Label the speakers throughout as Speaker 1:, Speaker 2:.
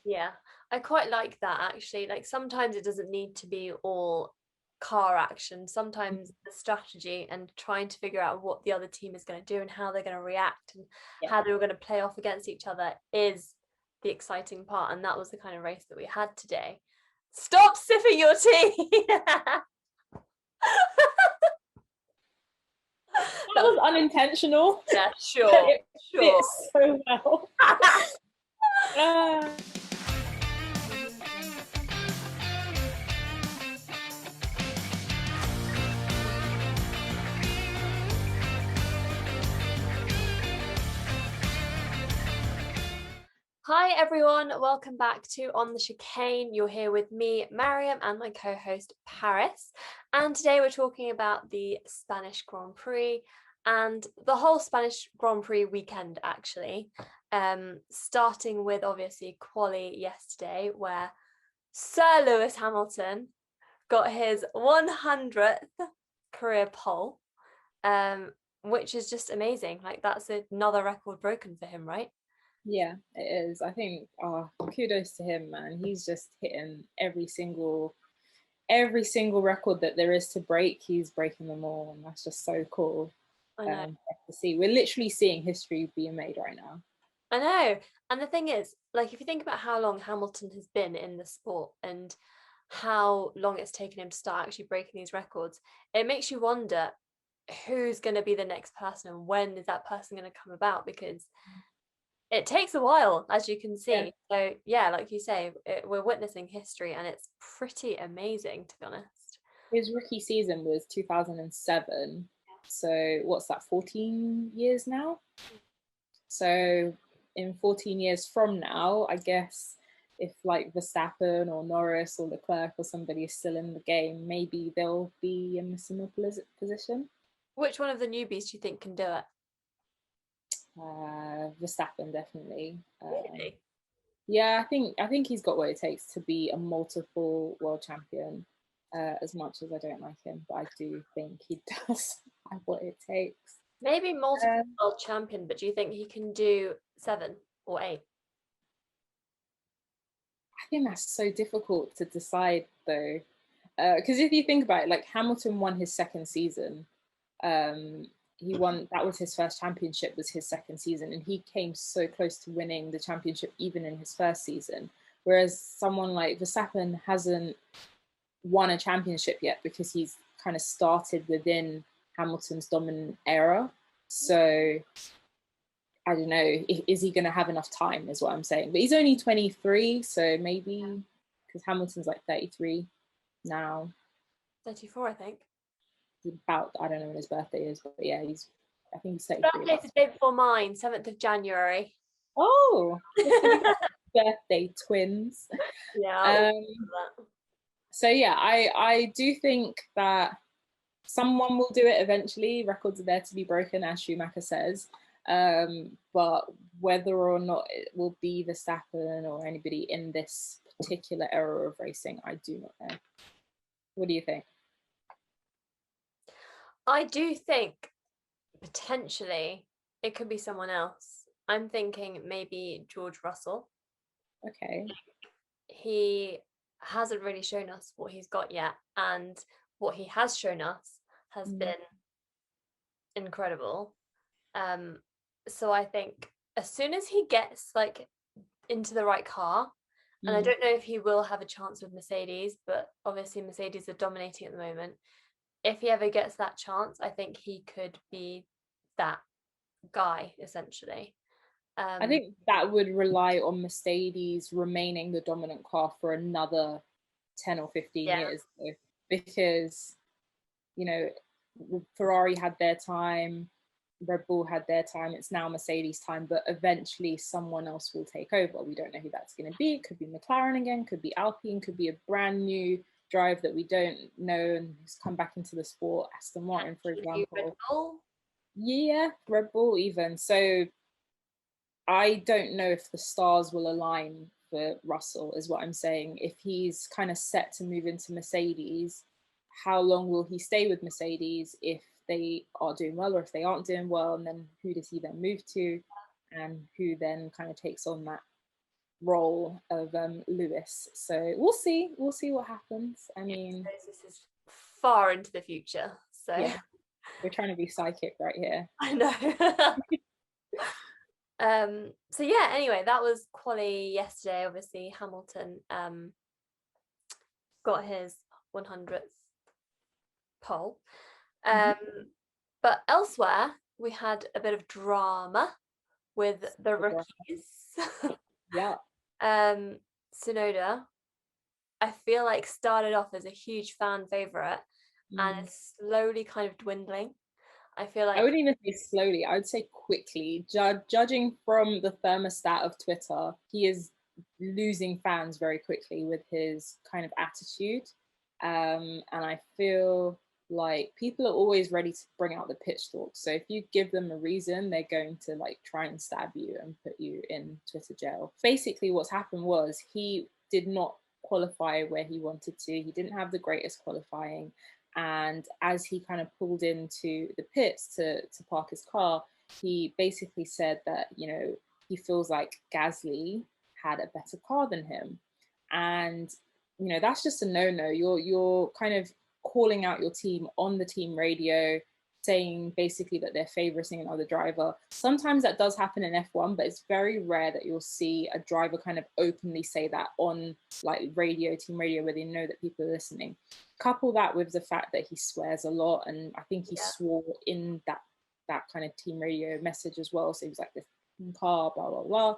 Speaker 1: Yeah, I quite like that actually. Like sometimes it doesn't need to be all car action. Sometimes the strategy and trying to figure out what the other team is going to do and how they're going to react and
Speaker 2: Yeah.
Speaker 1: how they're going to play off against each other is the exciting part. And that was the kind of race that we had today. Stop sipping your tea.
Speaker 2: That
Speaker 1: That was,
Speaker 2: was unintentional.
Speaker 1: yeah,
Speaker 2: But
Speaker 1: sure,
Speaker 2: it
Speaker 1: sure.
Speaker 2: fits so well. Uh,
Speaker 1: Hi everyone, welcome back to On the Chicane. You're here with me, Marium, and my co-host Paris. And today we're talking about the Spanish Grand Prix and the whole Spanish Grand Prix weekend, actually. Starting with obviously quali yesterday, where Sir Lewis Hamilton got his 100th career pole, which is just amazing. Like that's another record broken for him, right?
Speaker 2: yeah, it is. I think kudos to him, man. He's just hitting every single record that there is to break. He's breaking them all, and that's just so cool
Speaker 1: I know.
Speaker 2: to see. We're literally seeing history being made right now.
Speaker 1: I know. And the thing is, like, if you think about how long Hamilton has been in the sport and how long it's taken him to start actually breaking these records, it makes you wonder who's going to be the next person and when is that person going to come about because it takes a while, as you can
Speaker 2: Yeah.
Speaker 1: see. So, yeah, like you say, we're witnessing history and it's pretty amazing, to be honest.
Speaker 2: His rookie season was 2007. So what's that, 14 years now? So in 14 years from now, I guess if like Verstappen or Norris or Leclerc or somebody is still in the game, maybe they'll be in a similar position.
Speaker 1: Which one of the newbies do you think can do it?
Speaker 2: Verstappen definitely.
Speaker 1: Really?
Speaker 2: Yeah, I think he's got what it takes to be a multiple world champion. As much as I don't like him, but I do think he does have what it takes.
Speaker 1: Maybe multiple
Speaker 2: Um,
Speaker 1: world champion, but do you think he can do 7 or 8?
Speaker 2: I think that's so difficult to decide though, because if you think about it, like Hamilton won his second season. He won, that was his first championship, was his second season, and he came so close to winning the championship even in his first season. Whereas someone like Verstappen hasn't won a championship yet because he's kind of started within Hamilton's dominant era. So I don't know, is he going to have enough time, is what I'm saying. But he's only 23, so maybe because Hamilton's like 33 now.
Speaker 1: 34, I think.
Speaker 2: About, I don't know when his birthday is, but yeah, I think he's 33
Speaker 1: Birthday's
Speaker 2: about.
Speaker 1: a day before mine, 7th of January.
Speaker 2: Oh, look at you, birthday twins.
Speaker 1: Yeah, all
Speaker 2: Um, so yeah, I do think that someone will do it eventually. Records are there to be broken, as Schumacher says. But whether or not it will be Verstappen or anybody in this particular era of racing, I do not know. What do you think?
Speaker 1: I do think potentially it could be someone else. I'm thinking maybe George Russell.
Speaker 2: Okay.
Speaker 1: He hasn't really shown us what he's got yet, and what he has shown us has
Speaker 2: Mm.
Speaker 1: been incredible. Um, so I think as soon as he gets like into the right car, and I
Speaker 2: Mm.
Speaker 1: don't know if he will have a chance with Mercedes, but obviously Mercedes are dominating at the moment. If he ever gets that chance, I think he could be that guy essentially.
Speaker 2: I
Speaker 1: Um,
Speaker 2: think that would rely on Mercedes remaining the dominant car for another 10 or 15
Speaker 1: yeah,
Speaker 2: years, though, because, you know, Ferrari had their time, Red Bull had their time, it's now Mercedes' time, but eventually someone else will take over. We don't know who that's going to be. It could be McLaren again, could be Alpine, could be a brand new drive that we don't know and who's come back into the sport, Aston Martin, for
Speaker 1: potentially Red
Speaker 2: example.
Speaker 1: Bull.
Speaker 2: Yeah, Red Bull even. So I don't know if the stars will align for Russell, is what I'm saying. If he's kind of set to move into Mercedes, how long will he stay with Mercedes if they are doing well or if they aren't doing well? And then who does he then move to? And who then kind of takes on that role of Lewis. So we'll see what happens. I mean,
Speaker 1: this is far into the future, so
Speaker 2: yeah, we're trying to be psychic right here.
Speaker 1: I know. So yeah, anyway, that was quali yesterday. Obviously Hamilton got his 100th pole, but elsewhere we had a bit of drama with the rookies.
Speaker 2: Yeah.
Speaker 1: Tsunoda, I feel like started off as a huge fan favorite and it's slowly kind of dwindling. I feel like
Speaker 2: I wouldn't even say slowly, I would say quickly. Judging from the thermostat of Twitter, he is losing fans very quickly with his kind of attitude. And I feel like people are always ready to bring out the pitch talk. So if you give them a reason, they're going to like try and stab you and put you in Twitter jail. Basically, what's happened was he did not qualify where he wanted to. He didn't have the greatest qualifying. And as he kind of pulled into the pits to park his car, he basically said that, you know, he feels like Gasly had a better car than him. And, you know, that's just a no-no. You're kind of calling out your team on the team radio, saying basically that they're favoriting another driver. Sometimes that does happen in F1, but it's very rare that you'll see a driver kind of openly say that on like radio, team radio, where they know that people are listening. Couple that with the fact that he swears a lot, and I think he swore in that kind of team radio message as well. So he was like, this car, blah blah blah,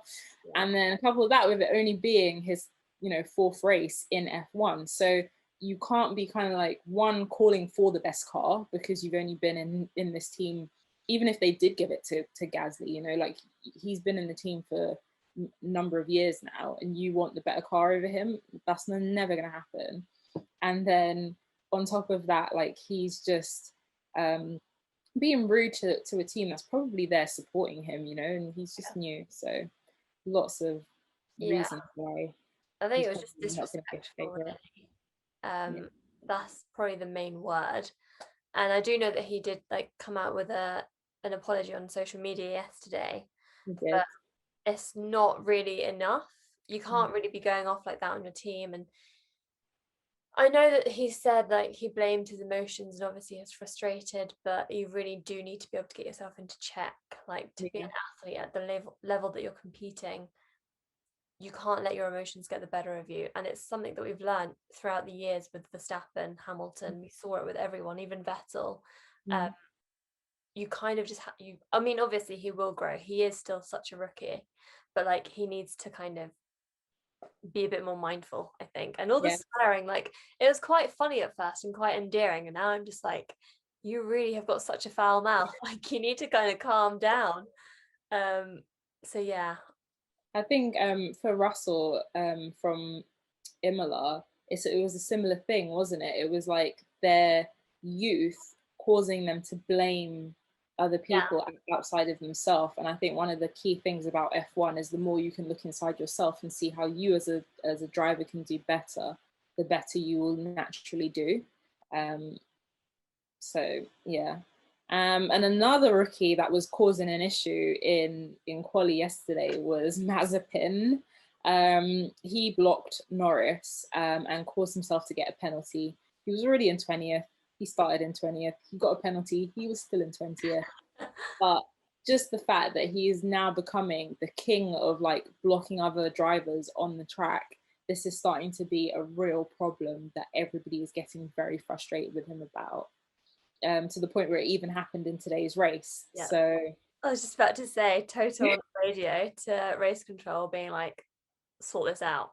Speaker 2: and then couple that with it only being his, you know, fourth race in F1. So you can't be kind of like one calling for the best car because you've only been in this team, even if they did give it to Gasly, you know, like he's been in the team for a number of years now and you want the better car over him. That's never going to happen. And then on top of that, like he's just being rude to a team that's probably there supporting him, you know, and he's just new. So lots of reasons why
Speaker 1: I think it was just disrespectful, really. That's probably the main word. And I do know that he did like come out with an apology on social media yesterday, but it's not really enough. You can't really be going off like that on your team. And I know that he said like he blamed his emotions and obviously he was frustrated, but you really do need to be able to get yourself into check. Like to be an athlete at the level that you're competing, you can't let your emotions get the better of you. And it's something that we've learned throughout the years with Verstappen, Hamilton. We saw it with everyone, even Vettel. You kind of just I mean, obviously he will grow. He is still such a rookie, but like he needs to kind of be a bit more mindful, I think. And all the swearing, like it was quite funny at first and quite endearing, and now I'm just like, you really have got such a foul mouth. Like you need to kind of calm down. So yeah,
Speaker 2: I think for Russell from Imola, it was a similar thing, wasn't it? It was like their youth causing them to blame other people outside of themselves. And I think one of the key things about F1 is the more you can look inside yourself and see how you as a driver can do better, the better you will naturally do. So yeah. And another rookie that was causing an issue in quali yesterday was Mazepin. He blocked Norris and caused himself to get a penalty. He was already in 20th. He started in 20th. He got a penalty. He was still in 20th. But just the fact that he is now becoming the king of like blocking other drivers on the track, this is starting to be a real problem that everybody is getting very frustrated with him about. To the point where it even happened in today's race. So
Speaker 1: I was just about to say Toto on the radio to race control being like, sort this out.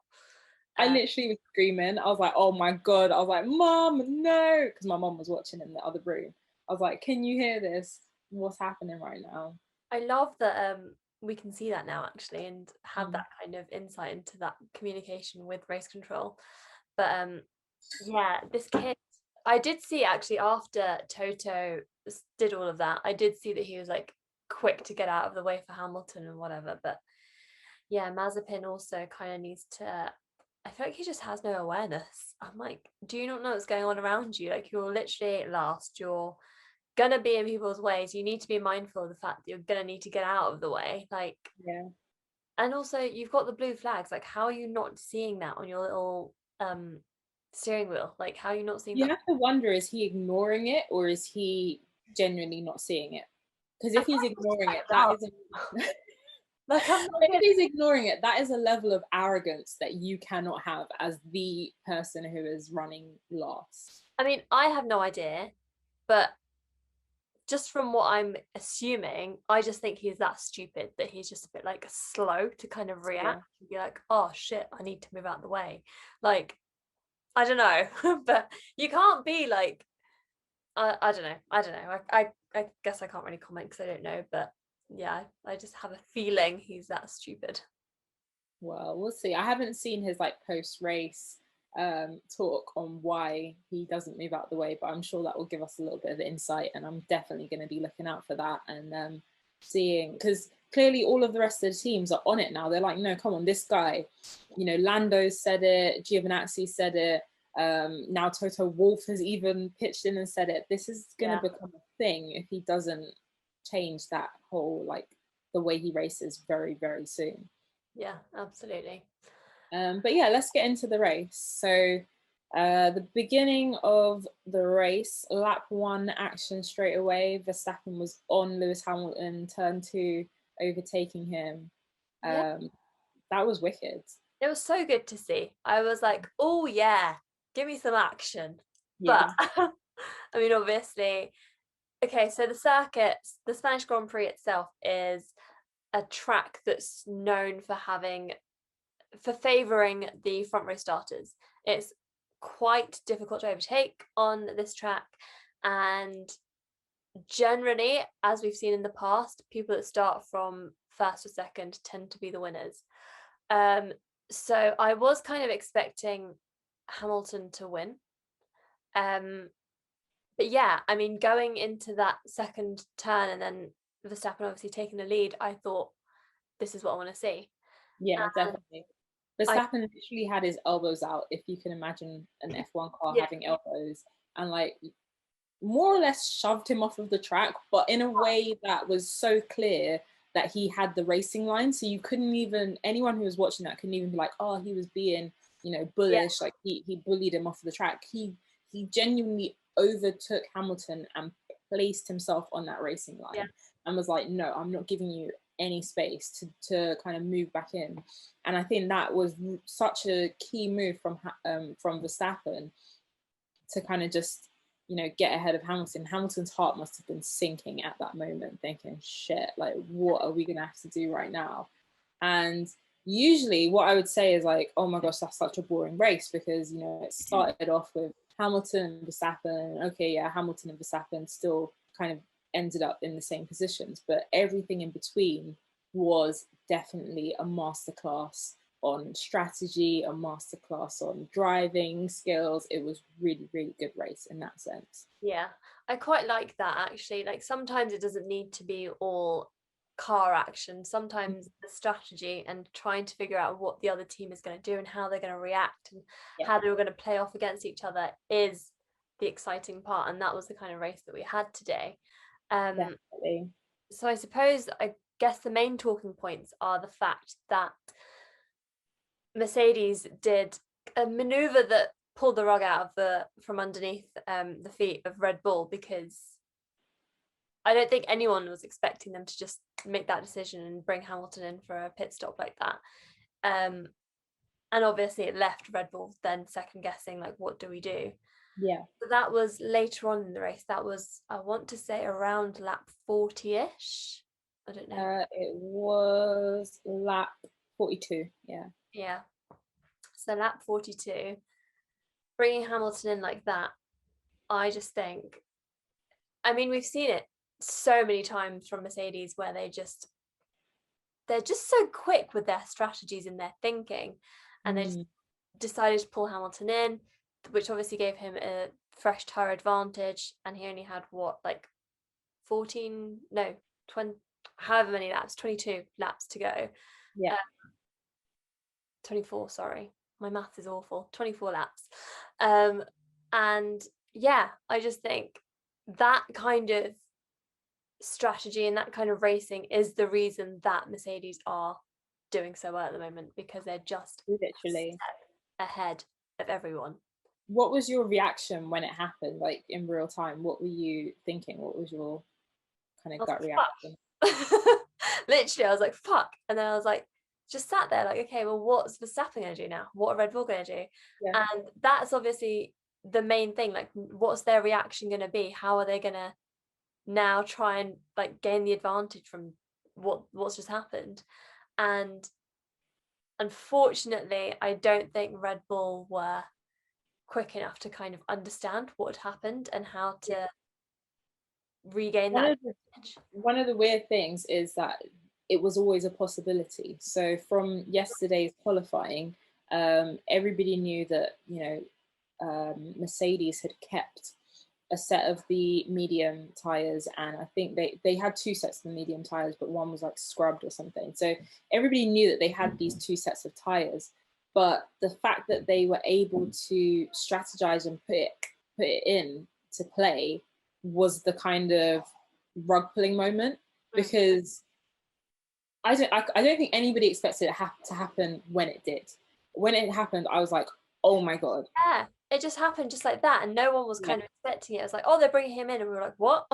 Speaker 2: I literally was screaming. I was like, oh my God. I was like, Mom, no. Because my mom was watching in the other room. I was like, can you hear this? What's happening right now?
Speaker 1: I love that we can see that now actually and have that kind of insight into that communication with race control. But yeah, this kid, I did see actually after Toto did all of that, I did see that he was like quick to get out of the way for Hamilton and whatever. But yeah, Mazepin also kind of needs to, I feel like he just has no awareness. I'm like, do you not know what's going on around you? Like you're literally last, you're gonna be in people's ways. You need to be mindful of the fact that you're gonna need to get out of the way. Like And also you've got the blue flags. Like, how are you not seeing that on your little steering wheel? Like, how are you not seeing
Speaker 2: You
Speaker 1: that?
Speaker 2: have to wonder, is he ignoring it or is he genuinely not seeing it? Because if he's ignoring it, that is a
Speaker 1: like, I'm not
Speaker 2: if he's ignoring it, that is a level of arrogance that you cannot have as the person who is running last.
Speaker 1: I mean, I have no idea, but just from what I'm assuming, I just think he's that stupid that he's just a bit like slow to kind of react and be like, oh shit, I need to move out the way. Like, I don't know, but you can't be like, I don't know. I guess I can't really comment because I don't know, but yeah, I just have a feeling he's that stupid.
Speaker 2: Well, we'll see. I haven't seen his like post race talk on why he doesn't move out the way, but I'm sure that will give us a little bit of insight, and I'm definitely going to be looking out for that and seeing, because clearly all of the rest of the teams are on it now. They're like, no, come on, this guy, you know, Lando said it, Giovinazzi said it, now Toto Wolff has even pitched in and said it. This is going to become a thing if he doesn't change that whole, like, the way he races very, very soon.
Speaker 1: Yeah, absolutely.
Speaker 2: But yeah, let's get into the race. So the beginning of the race, lap one action straight away. Verstappen was on Lewis Hamilton, turn two, overtaking him. That was wicked.
Speaker 1: It was so good to see. I was like, oh yeah, give me some action.
Speaker 2: Yeah.
Speaker 1: But I mean, obviously, okay, so the circuit, the Spanish Grand Prix itself is a track that's known for favouring the front row starters. It's quite difficult to overtake on this track, and generally, as we've seen in the past, people that start from first or second tend to be the winners. So I was kind of expecting Hamilton to win. But yeah, I mean, going into that second turn and then Verstappen obviously taking the lead, I thought, this is what I want to see.
Speaker 2: Yeah,
Speaker 1: And
Speaker 2: definitely. Verstappen literally had his elbows out, if you can imagine an F1 car having elbows, and like more or less shoved him off of the track, but in a way that was so clear that he had the racing line. So you couldn't even, anyone who was watching that couldn't even be like, oh, he was being, you know, bullish, like he bullied him off the track. He genuinely overtook Hamilton and placed himself on that racing line and was like, no, I'm not giving you any space to kind of move back in. And I think that was such a key move from Verstappen to kind of just, you know, get ahead of Hamilton. Hamilton's heart must have been sinking at that moment, thinking, shit, like, what are we going to have to do right now? And usually what I would say is like, oh my gosh, that's such a boring race, because, you know, it started off with Hamilton and Verstappen. Okay, yeah, Hamilton and Verstappen still kind of ended up in the same positions, but everything in between was definitely a masterclass on strategy, a masterclass on driving skills. It was really, really good race in that sense.
Speaker 1: Yeah, I quite like that actually. Like, sometimes it doesn't need to be all car action. Sometimes the strategy and trying to figure out what the other team is going to do and how they're going to react and how they're going to play off against each other is the exciting part. And that was the kind of race that we had today.
Speaker 2: Definitely.
Speaker 1: So I suppose, I guess the main talking points are the fact that Mercedes did a maneuver that pulled the rug out of from underneath the feet of Red Bull, because I don't think anyone was expecting them to just make that decision and bring Hamilton in for a pit stop like that. And obviously it left Red Bull then second guessing, like, what do we do?
Speaker 2: Yeah.
Speaker 1: So that was later on in the race. That was, I want to say, around lap 40-ish. I don't know.
Speaker 2: It was lap 42. Yeah.
Speaker 1: Yeah. So lap 42, bringing Hamilton in like that, I just think, I mean, we've seen it so many times from Mercedes where they're just so quick with their strategies and their thinking, and they just decided to pull Hamilton in, which obviously gave him a fresh tire advantage, and he only had like 20, however many laps, 22 laps to go. 24, sorry, my math is awful. 24 laps. And yeah, I just think that kind of strategy and that kind of racing is the reason that Mercedes are doing so well at the moment because they're just a
Speaker 2: Literally.
Speaker 1: step ahead of everyone.
Speaker 2: What was your reaction when it happened, like in real time? What were you thinking? What was your kind
Speaker 1: I
Speaker 2: of
Speaker 1: was
Speaker 2: gut
Speaker 1: like,
Speaker 2: reaction?
Speaker 1: fuck. Literally, I was like, fuck. And then I was like, just sat there like, okay, well, what's Verstappen going to do now? What are Red Bull going to do?
Speaker 2: Yeah.
Speaker 1: And that's obviously the main thing. Like, what's their reaction going to be? How are they going to now try and like gain the advantage from what's just happened? And unfortunately, I don't think Red Bull were quick enough to kind of understand what had happened and how to regain
Speaker 2: One
Speaker 1: that
Speaker 2: of the
Speaker 1: advantage.
Speaker 2: one of the weird things is that it was always a possibility. So from yesterday's qualifying, everybody knew that Mercedes had kept a set of the medium tires, and I think they had two sets of the medium tires, but one was like scrubbed or something. So everybody knew that they had these two sets of tires, but the fact that they were able to strategize and put it in to play was the kind of rug pulling moment, because I don't think anybody expected it to happen when it did. When it happened, I was like, oh my god.
Speaker 1: Yeah, it just happened just like that, and no one was
Speaker 2: Yeah.
Speaker 1: kind of expecting it. It was like, oh, they're bringing him in, and we were like, what?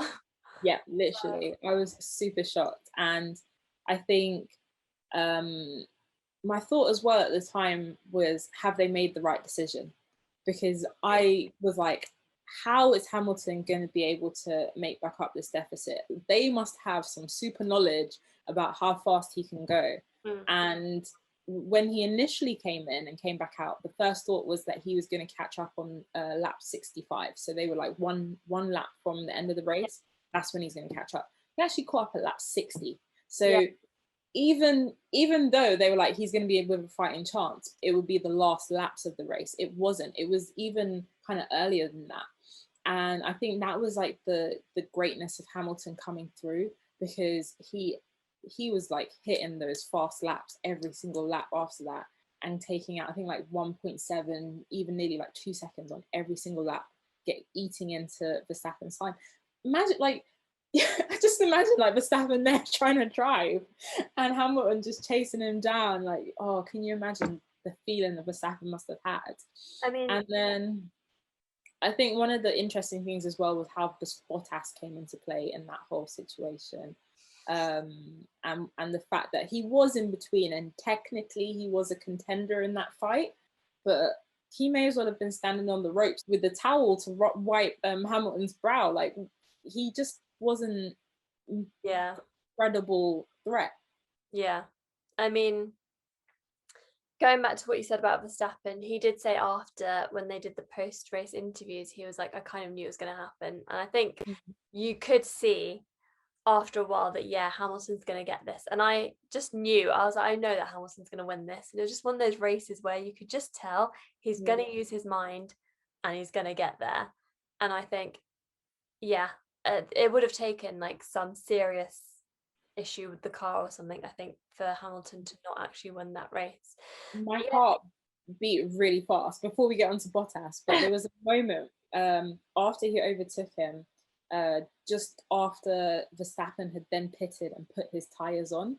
Speaker 2: Yeah, literally. I was super shocked. And I think my thought as well at the time was, have they made the right decision? Because I was like, how is Hamilton going to be able to make back up this deficit? They must have some super knowledge about how fast he can go. And when he initially came in and came back out, the first thought was that he was going to catch up on lap 65. So they were like one lap from the end of the race. That's when he's going to catch up. He actually caught up at lap 60. So
Speaker 1: Yeah.
Speaker 2: even though they were like, he's going to be with a fighting chance, it would be the last laps of the race. It wasn't. It was even kind of earlier than that. And I think that was like the greatness of Hamilton coming through, because he was like hitting those fast laps every single lap after that, and taking out, I think, like 1.7, even nearly like 2 seconds on every single lap, eating into Verstappen's time. Imagine, like, I just imagine like Verstappen there trying to drive and Hamilton just chasing him down. Like, oh, can you imagine the feeling that Verstappen must have had?
Speaker 1: I mean,
Speaker 2: And then I think one of the interesting things as well was how Bottas came into play in that whole situation. And the fact that he was in between, and technically he was a contender in that fight, but he may as well have been standing on the ropes with the towel to wipe Hamilton's brow. Like, he just wasn't
Speaker 1: yeah,
Speaker 2: credible threat.
Speaker 1: yeah. I mean, going back to what you said about Verstappen, he did say after, when they did the post-race interviews, he was like, I kind of knew it was going to happen. And I think you could see after a while that, yeah, Hamilton's going to get this. And I just knew, I was like, I know that Hamilton's going to win this. And it was just one of those races where you could just tell he's going to use his mind and he's going to get there. And I think, yeah, it would have taken like some serious issue with the car or something, I think, for Hamilton to not actually win that race.
Speaker 2: My
Speaker 1: Yeah.
Speaker 2: heart beat really fast before we get onto Bottas, but there was a moment after he overtook him, just after Verstappen had then pitted and put his tyres on.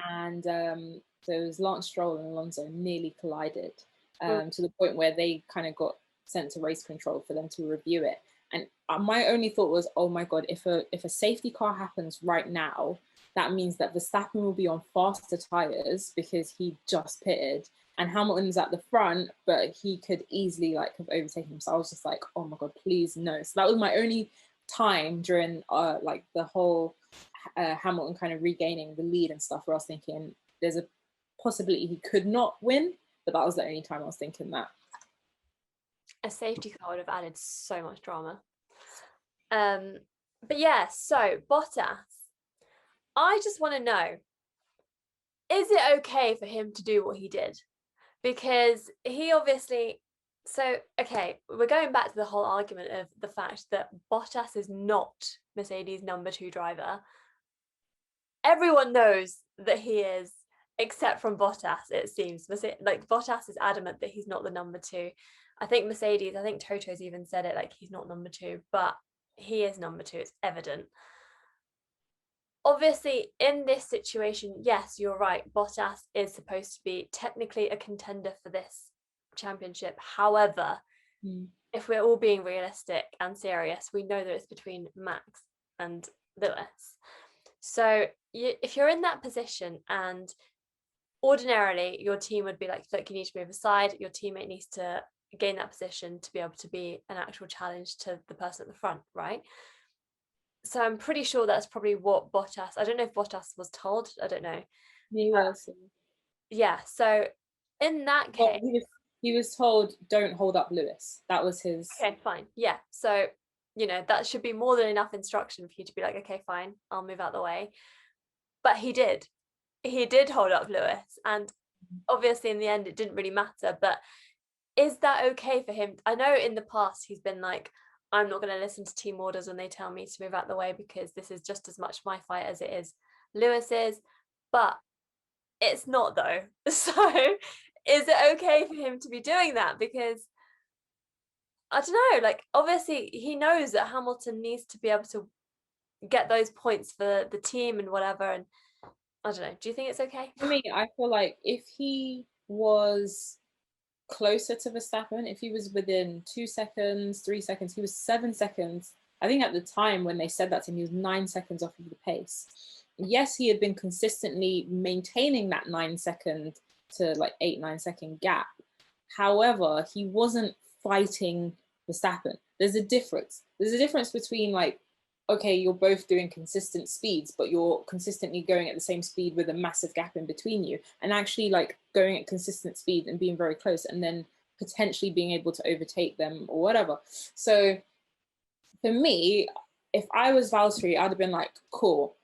Speaker 2: And so it was Lance Stroll and Alonso nearly collided, to the point where they kind of got sent to race control for them to review it. And my only thought was, oh my God, if a safety car happens right now, that means that Verstappen will be on faster tyres because he just pitted, and Hamilton's at the front, but he could easily like have overtaken him. So I was just like, oh my God, please no. So that was my only time during like the whole Hamilton kind of regaining the lead and stuff, where I was thinking there's a possibility he could not win, but that was the only time I was thinking that.
Speaker 1: A safety car would have added so much drama. But yeah, so Bottas, I just want to know, is it okay for him to do what he did? Because he obviously, so okay, we're going back to the whole argument of the fact that Bottas is not Mercedes' number 2 driver. Everyone knows that he is, except from Bottas, it seems. Like, Bottas is adamant that he's not the number 2. I think Mercedes, I think Toto's even said it, like, he's not number 2, but he is number 2. It's evident. obviously in this situation, yes, you're right, Bottas is supposed to be technically a contender for this championship. However, if we're all being realistic and serious, we know that it's between Max and Lewis. So if you're in that position, and ordinarily your team would be like, look, you need to move aside, your teammate needs to gain that position to be able to be an actual challenge to the person at the front, right? So I'm pretty sure that's probably what Bottas, I don't know if Bottas was told, I don't know.
Speaker 2: He was.
Speaker 1: Yeah, so in that
Speaker 2: Well,
Speaker 1: case,
Speaker 2: he was told, don't hold up Lewis. That was his.
Speaker 1: okay, fine. Yeah, so that should be more than enough instruction for you to be like, okay, fine, I'll move out the way. But he did hold up Lewis, and obviously in the end it didn't really matter. But is that okay for him? I know in the past he's been like, I'm not going to listen to team orders when they tell me to move out the way, because this is just as much my fight as it is Lewis's. But it's not though. So is it okay for him to be doing that? Because I don't know, like obviously he knows that Hamilton needs to be able to get those points for the team and whatever, and I don't know, do you think it's okay?
Speaker 2: For me, I feel like if he was closer to Verstappen, if he was within 2 seconds, 3 seconds, he was 7 seconds. I think at the time when they said that to him, he was 9 seconds off of the pace. Yes, he had been consistently maintaining that 9 second to like 8, 9 second gap. However, he wasn't fighting Verstappen. There's a difference. There's a difference between like, okay, you're both doing consistent speeds, but you're consistently going at the same speed with a massive gap in between you, and actually like going at consistent speed and being very close, and then potentially being able to overtake them or whatever. So for me, if I was Valtteri, I'd have been like, cool.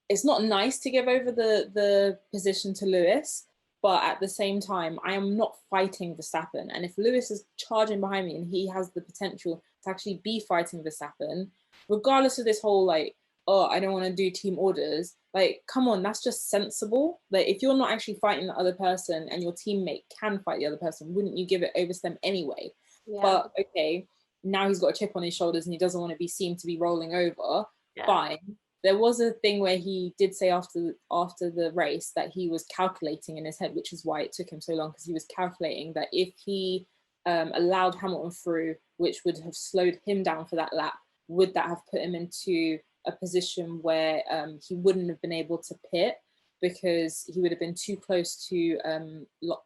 Speaker 2: It's not nice to give over the position to Lewis, but at the same time, I am not fighting Verstappen. And if Lewis is charging behind me and he has the potential to actually be fighting Verstappen, regardless of this whole like, oh, I don't want to do team orders, like, come on, that's just sensible. Like, if you're not actually fighting the other person and your teammate can fight the other person, wouldn't you give it over to them anyway?
Speaker 1: Yeah.
Speaker 2: But okay, now he's got a chip on his shoulders and he doesn't want to be seen to be rolling over.
Speaker 1: Yeah.
Speaker 2: Fine. There was a thing where he did say after the race that he was calculating in his head, which is why it took him so long, because he was calculating that if he allowed Hamilton through, which would have slowed him down for that lap, would that have put him into a position where he wouldn't have been able to pit because he would have been too close to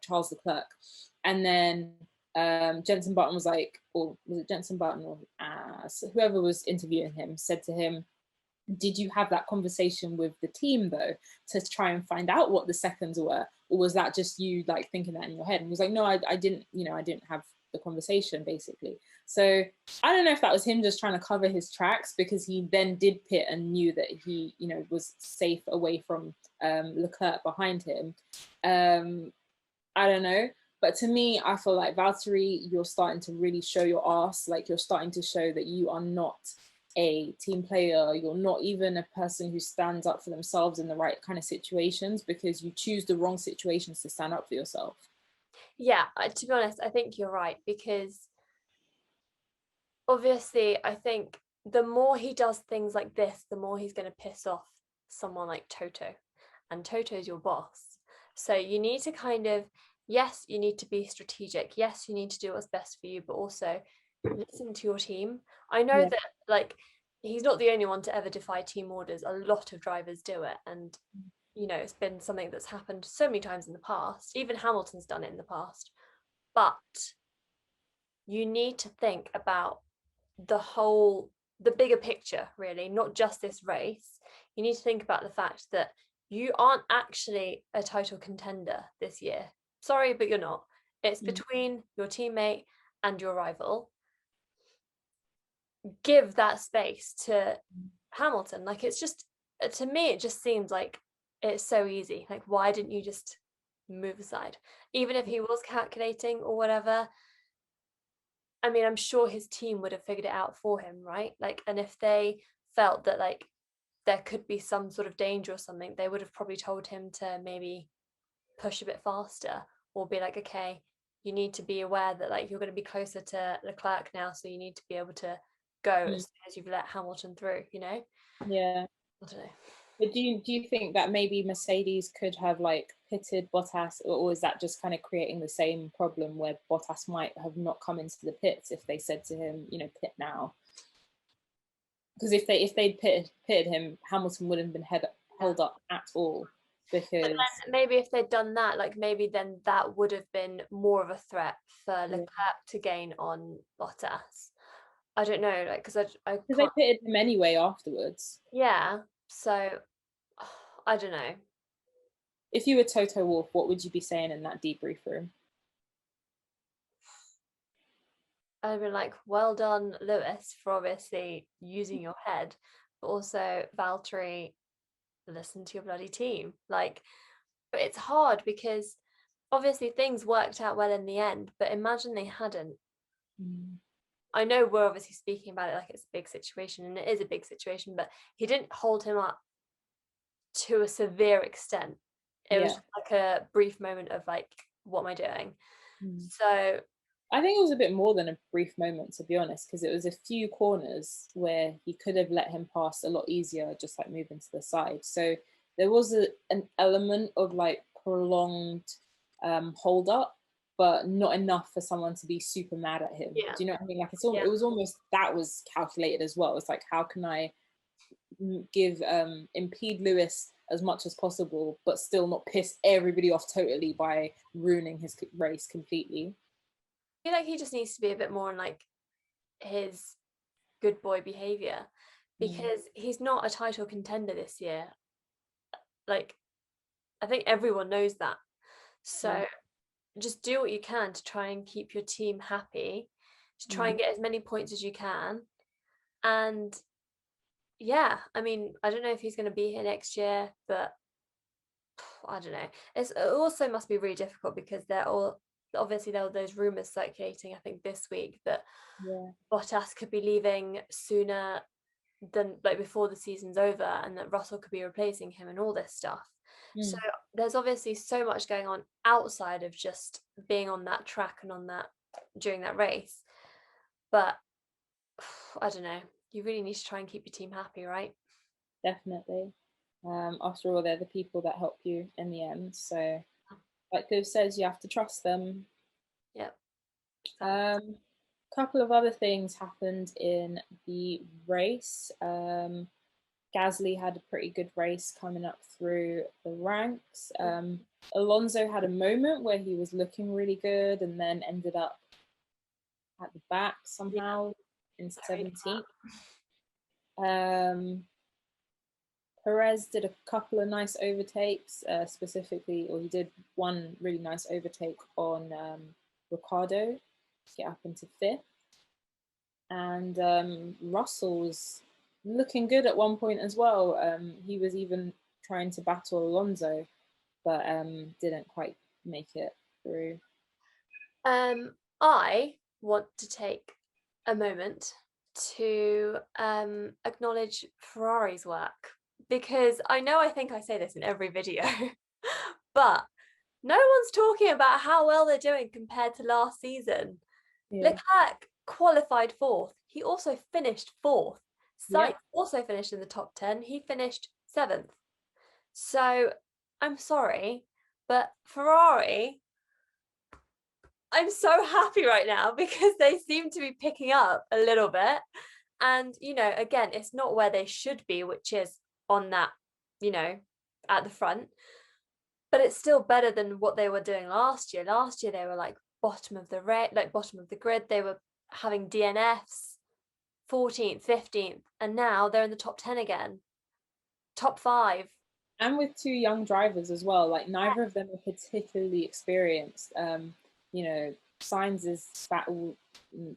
Speaker 2: Charles Leclerc. And then Jenson Button was like, or was it Jenson Button or whoever was interviewing him said to him, did you have that conversation with the team though to try and find out what the seconds were, or was that just you like thinking that in your head? And he was like, no, I didn't, I didn't have the conversation basically. So I don't know if that was him just trying to cover his tracks, because he then did pit and knew that he was safe away from Leclerc behind him. I don't know. But to me, I feel like Valtteri, you're starting to really show your ass. Like, you're starting to show that you are not a team player. You're not even a person who stands up for themselves in the right kind of situations, because you choose the wrong situations to stand up for yourself.
Speaker 1: Yeah, to be honest, I think you're right, because obviously I think the more he does things like this, the more he's going to piss off someone like Toto, and Toto's your boss. So you need to kind of, yes, you need to be strategic. Yes, you need to do what's best for you, but also listen to your team. I know that like he's not the only one to ever defy team orders. A lot of drivers do it, and it's been something that's happened so many times in the past. Even Hamilton's done it in the past. But you need to think about the bigger picture, really, not just this race. You need to think about the fact that you aren't actually a title contender this year. Sorry, but you're not. It's between your teammate and your rival. Give that space to Hamilton. Like, it's just, to me, it just seems like it's so easy. Like, why didn't you just move aside? Even if he was calculating or whatever, I mean, I'm sure his team would have figured it out for him, right? Like, and if they felt that like there could be some sort of danger or something, they would have probably told him to maybe push a bit faster, or be like, okay, you need to be aware that like you're going to be closer to Leclerc now, so you need to be able to go as soon as you've let Hamilton through,
Speaker 2: Yeah.
Speaker 1: I don't know.
Speaker 2: But do you think that maybe Mercedes could have like pitted Bottas, or is that just kind of creating the same problem where Bottas might have not come into the pits if they said to him, pit now? Because if they'd pitted him, Hamilton wouldn't have been held up at all.
Speaker 1: But
Speaker 2: Because
Speaker 1: then maybe if they'd done that, like maybe then that would have been more of a threat for Leclerc to gain on Bottas. I don't know, like because I
Speaker 2: they
Speaker 1: can't.
Speaker 2: pitted him anyway afterwards.
Speaker 1: Yeah, so I don't know.
Speaker 2: If you were Toto Wolff, what would you be saying in that debrief room?
Speaker 1: I'd be like, well done, Lewis, for obviously using your head, but also Valtteri, listen to your bloody team. Like, but it's hard because obviously things worked out well in the end, but imagine they hadn't. I know we're obviously speaking about it like it's a big situation, and it is a big situation, but he didn't hold him up to a severe extent. It was just like a brief moment of like, what am I doing? So
Speaker 2: I think it was a bit more than a brief moment, to be honest, because it was a few corners where he could have let him pass a lot easier, just like moving to the side. So there was an element of like prolonged hold up, but not enough for someone to be super mad at him.
Speaker 1: yeah,
Speaker 2: Do you know what I mean? Like it was almost, that was calculated as well. It's like, how can I impede Lewis as much as possible, but still not piss everybody off totally by ruining his race completely?
Speaker 1: I feel like he just needs to be a bit more in like his good boy behavior, because he's not a title contender this year. Like, I think everyone knows that. So just do what you can to try and keep your team happy, to try and get as many points as you can. And yeah, I mean, I don't know if he's going to be here next year, but I don't know. It also must be really difficult because they're all obviously there were those rumors circulating, I think this week, that Bottas could be leaving sooner than like before the season's over, and that Russell could be replacing him and all this stuff. So there's obviously so much going on outside of just being on that track and on that during that race. But I don't know. You really need to try and keep your team happy, right?
Speaker 2: Definitely. After all, they're the people that help you in the end. So, like Liv says, you have to trust them.
Speaker 1: Yep.
Speaker 2: Couple of other things happened in the race. Gasly had a pretty good race coming up through the ranks. Alonso had a moment where he was looking really good and then ended up at the back somehow in 17th. Perez did a couple of nice overtakes, specifically, or he did one really nice overtake on Ricciardo to get up into 5th. And Russell was looking good at one point as well. He was even trying to battle Alonso, but didn't quite make it through.
Speaker 1: I want to take a moment to acknowledge Ferrari's work, because I think I say this in every video, but no one's talking about how well they're doing compared to last season. Leclerc qualified 4th. He also finished 4th. Sainz also finished in the top 10. He finished 7th. So I'm sorry, but Ferrari, I'm so happy right now because they seem to be picking up a little bit. And, again, it's not where they should be, which is on that, at the front. But it's still better than what they were doing last year. Last year, they were like bottom of the grid. They were having DNFs, 14th, 15th. And now they're in the top 10 again, top 5.
Speaker 2: And with 2 young drivers as well, like neither of them are particularly experienced. Sainz is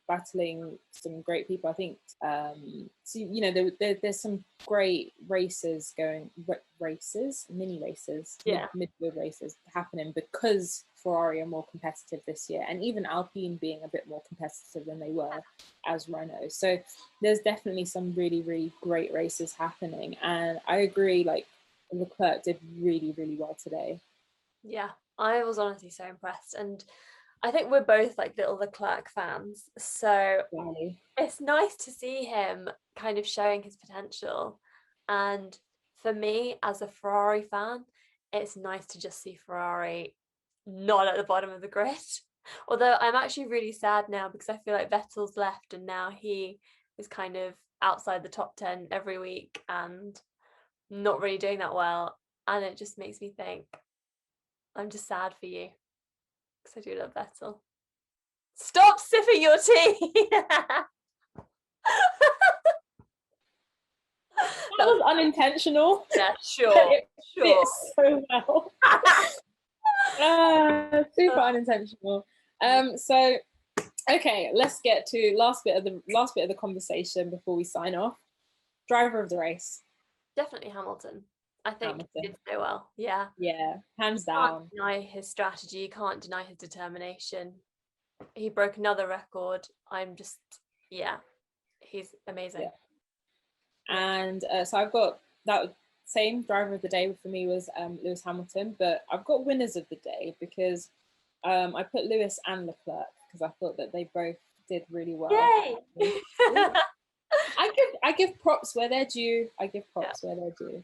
Speaker 2: battling some great people. I think, there's some great races going, mini races, midfield races happening because Ferrari are more competitive this year, and even Alpine being a bit more competitive than they were as Renault. So there's definitely some really, really great races happening. And I agree, like, Leclerc did really, really well today.
Speaker 1: Yeah, I was honestly so impressed. And I think we're both like little Leclerc fans. So it's nice to see him kind of showing his potential. And for me as a Ferrari fan, it's nice to just see Ferrari not at the bottom of the grid. Although I'm actually really sad now because I feel like Vettel's left and now he is kind of outside the top 10 every week and not really doing that well. And it just makes me think, I'm just sad for you because I do love Vettel. Stop sipping your tea!
Speaker 2: That was unintentional.
Speaker 1: Yeah, sure.
Speaker 2: It fits so well. Super unintentional. So okay, let's get to last bit of the conversation before we sign off. Driver of the race.
Speaker 1: Definitely Hamilton. I think
Speaker 2: Hamilton.
Speaker 1: he did so well. Yeah.
Speaker 2: Yeah, hands
Speaker 1: You
Speaker 2: down.
Speaker 1: can't deny his strategy, you can't deny his determination. He broke another record. He's amazing.
Speaker 2: Yeah. And so I've got that same driver of the day for me was Lewis Hamilton, but I've got winners of the day because I put Lewis and Leclerc because I thought that they both did really well.
Speaker 1: Yay!
Speaker 2: I give props where they're due. Where they're due.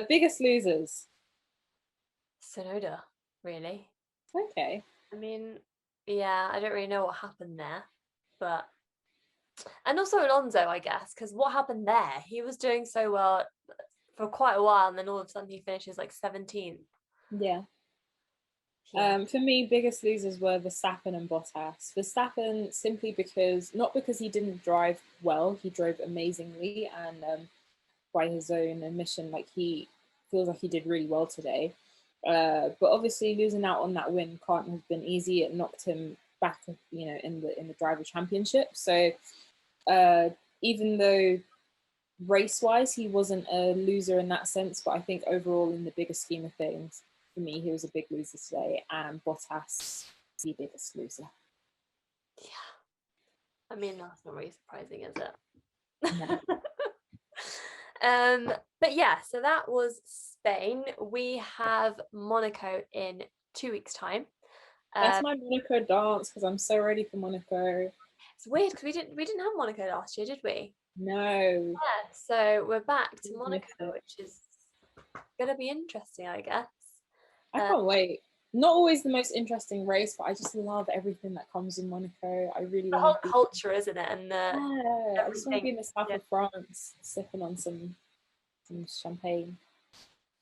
Speaker 2: Biggest losers.
Speaker 1: Tsunoda, really.
Speaker 2: Okay.
Speaker 1: I mean, yeah, I don't really know what happened there, but and also Alonso, I guess, because what happened there? He was doing so well for quite a while, and then all of a sudden he finishes like 17th.
Speaker 2: Yeah. For me, biggest losers were Verstappen and Bottas. Verstappen simply not because he didn't drive well, he drove amazingly, and by his own admission, like he feels like he did really well today. But obviously, losing out on that win can't have been easy. It knocked him back, in the driver championship. So even though race-wise he wasn't a loser in that sense, but I think overall in the bigger scheme of things, for me, he was a big loser today, and Bottas the biggest loser.
Speaker 1: Yeah, I mean that's not really surprising, is it?
Speaker 2: No.
Speaker 1: But yeah, so that was Spain. We have Monaco in 2 weeks' time.
Speaker 2: That's my Monaco dance because I'm so ready for Monaco.
Speaker 1: It's weird because we didn't have Monaco last year, did we?
Speaker 2: No.
Speaker 1: Yeah, so we're back to Monaco, which is gonna be interesting, I guess.
Speaker 2: I can't wait. Not always the most interesting race, but I just love everything that comes in Monaco. I really
Speaker 1: the
Speaker 2: want
Speaker 1: whole culture, isn't it? And
Speaker 2: I just want to be in the south of France, sipping on some champagne.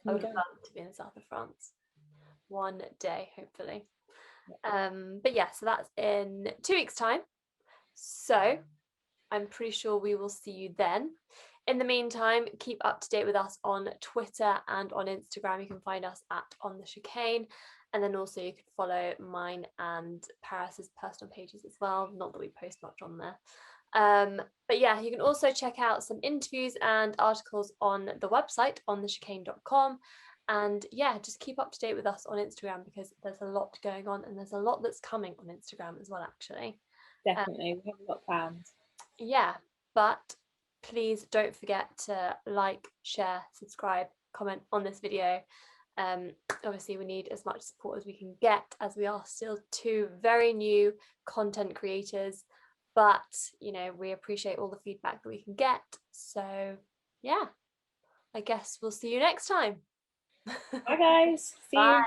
Speaker 1: I would love to be in the south of France one day, hopefully.
Speaker 2: Yeah.
Speaker 1: But yeah, so that's in 2 weeks' time. So I'm pretty sure we will see you then. In the meantime, keep up to date with us on Twitter and on Instagram. You can find us at On The Chicane. And then also you can follow mine and Paris's personal pages as well. Not that we post much on there. But yeah, you can also check out some interviews and articles on the website, onthechicane.com. And yeah, just keep up to date with us on Instagram because there's a lot going on and there's a lot that's coming on Instagram as well, actually.
Speaker 2: Definitely, we have a lot planned.
Speaker 1: Yeah, but please don't forget to like, share, subscribe, comment on this video. Obviously we need as much support as we can get as we are still 2 very new content creators, but we appreciate all the feedback that we can get. So yeah, I guess we'll see you next time.
Speaker 2: Bye guys. See you.